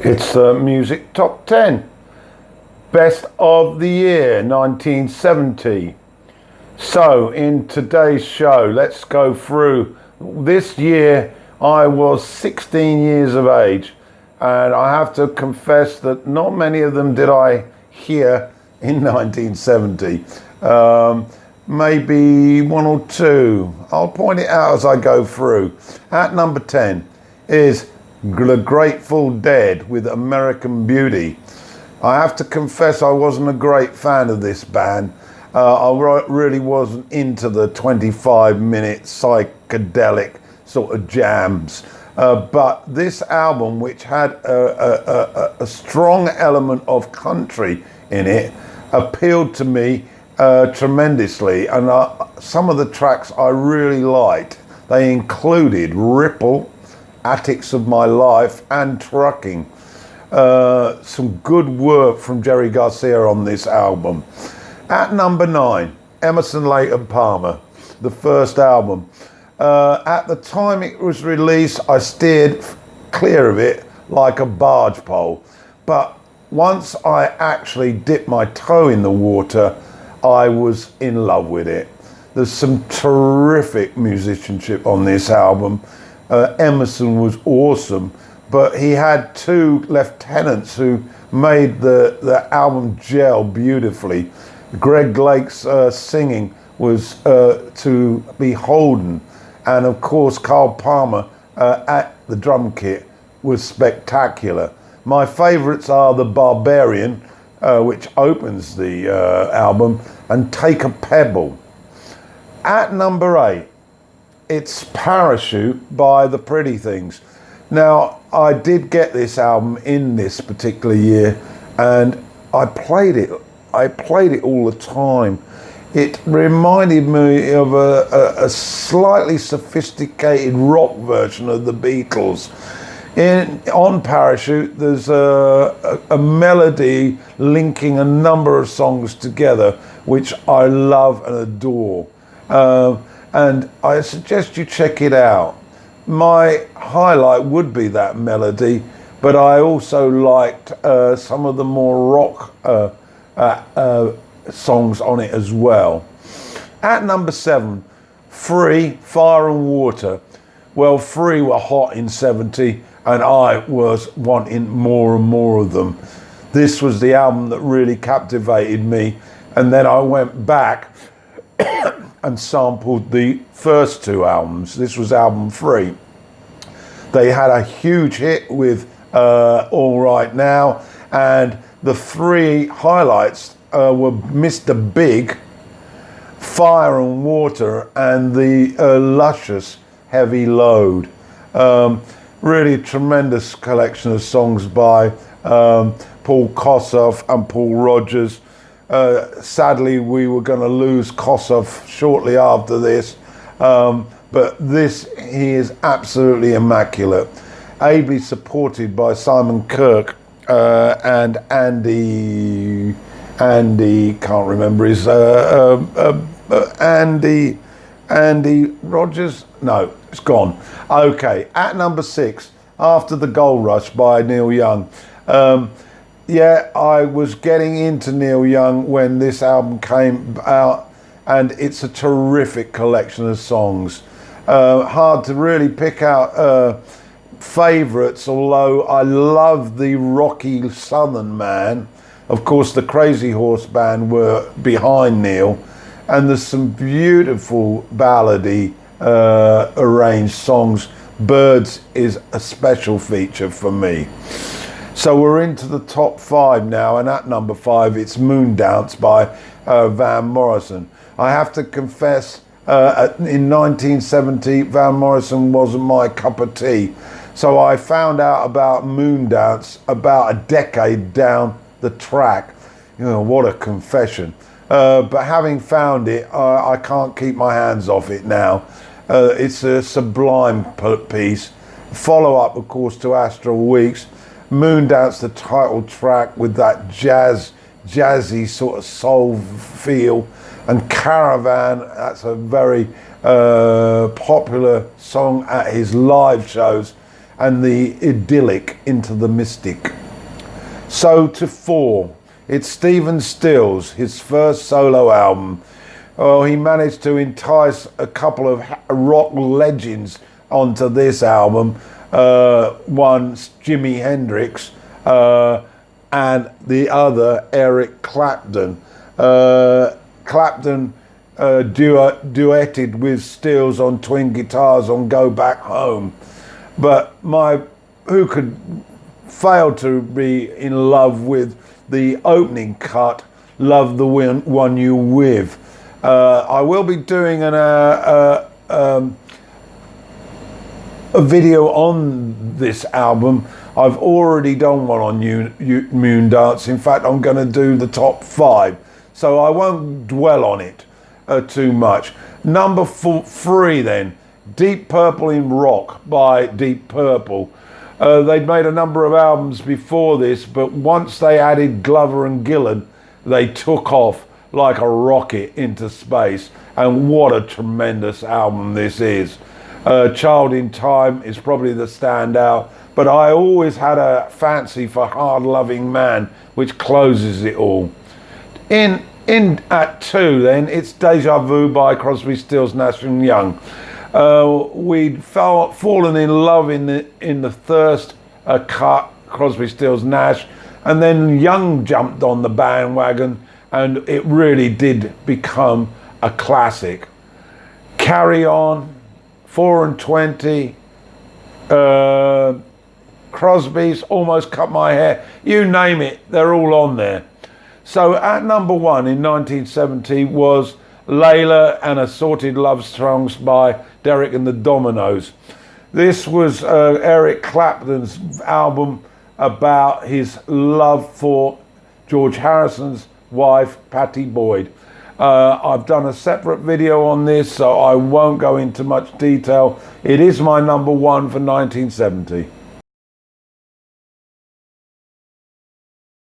It's the Music Top 10. Best of the year 1970. So in today's show, let's go through. This year I was 16 years of age, and I have to confess that not many of them did I hear in 1970. Maybe one or two. I'll point it out as I go through. At number 10 is The Grateful Dead with American Beauty. I have to confess I wasn't a great fan of this band. I really wasn't into the 25-minute psychedelic sort of jams. But this album, which had a strong element of country in it, appealed to me tremendously. And some of the tracks I really liked. They included Ripple, Attics of My Life, and Trucking. Some good work from Jerry Garcia on this album. At number 9, Emerson, Lake and Palmer, the first album. At the time it was released, I steered clear of it like a barge pole. But once I actually dipped my toe in the water, I was in love with it. There's some terrific musicianship on this album. Emerson was awesome, but he had two lieutenants who made the album gel beautifully. Greg Lake's singing was to beholden, and of course Carl Palmer at the drum kit was spectacular. My favourites are The Barbarian, which opens the album, and Take a Pebble. At number 8, it's Parachute by The Pretty Things. Now, I did get this album in this particular year, and I played it all the time. It reminded me of a slightly sophisticated rock version of the Beatles. On Parachute, there's a melody linking a number of songs together, which I love and adore. And I suggest you check it out. My highlight would be that melody, but I also liked some of the more rock songs on it as well. At number 7, Free, Fire and Water. Well, Free were hot in 70, and I was wanting more and more of them. This was the album that really captivated me, and then I went back and sampled the first two albums. This was album 3. They had a huge hit with All Right Now, and the 3 highlights were Mr. Big, Fire and Water, and the luscious Heavy Load. Really a tremendous collection of songs by Paul Kossoff and Paul Rodgers. Sadly, we were going to lose Kossoff shortly after this, but he is absolutely immaculate. Ably supported by Simon Kirke and Andy, can't remember his, Andy Rogers? No, it's gone. Okay, at number 6, After the Gold Rush by Neil Young. Yeah, I was getting into Neil Young when this album came out, and it's a terrific collection of songs. Hard to really pick out favourites, although I love the rocky Southern Man. Of course, the Crazy Horse Band were behind Neil, and there's some beautiful ballady arranged songs. Birds is a special feature for me. So we're into the top 5 now, and at number 5 it's Moondance by Van Morrison. I have to confess, in 1970 Van Morrison wasn't my cup of tea, so I found out about Moondance about a decade down the track. You know, what a confession. But having found it, I can't keep my hands off it now. It's a sublime piece. Follow up, of course, to Astral Weeks. Moondance, the title track with that jazzy sort of soul feel, and Caravan, that's a very popular song at his live shows, and the idyllic into the mystic. So to 4, it's Stephen Stills, his first solo album. Oh, he managed to entice a couple of rock legends onto this album. One, Jimi Hendrix, and the other, Eric Clapton. Clapton duetted with Stills on twin guitars on Go Back Home. But who could fail to be in love with the opening cut, Love the One You With. I will be doing a video on this album. I've already done one on Moondance. In fact, I'm going to do the top 5, so I won't dwell on it too much. Number 3 then, Deep Purple in Rock by Deep Purple. They'd made a number of albums before this, but once they added Glover and Gillan, they took off like a rocket into space. And what a tremendous album this is. Child in Time is probably the standout, but I always had a fancy for Hard Loving Man, which closes it all. In at 2 then, it's Deja Vu by Crosby, Stills, Nash and Young. We'd fallen in love in the first cut, Crosby, Stills, Nash, and then Young jumped on the bandwagon, and it really did become a classic. Carry On, 4 and 20, Crosby's Almost Cut My Hair, you name it, they're all on there. So at number 1 in 1970 was Layla and Assorted Love Songs by Derek and the Dominoes. This was Eric Clapton's album about his love for George Harrison's wife, Pattie Boyd. I've done a separate video on this, so I won't go into much detail. It is my number 1 for 1970.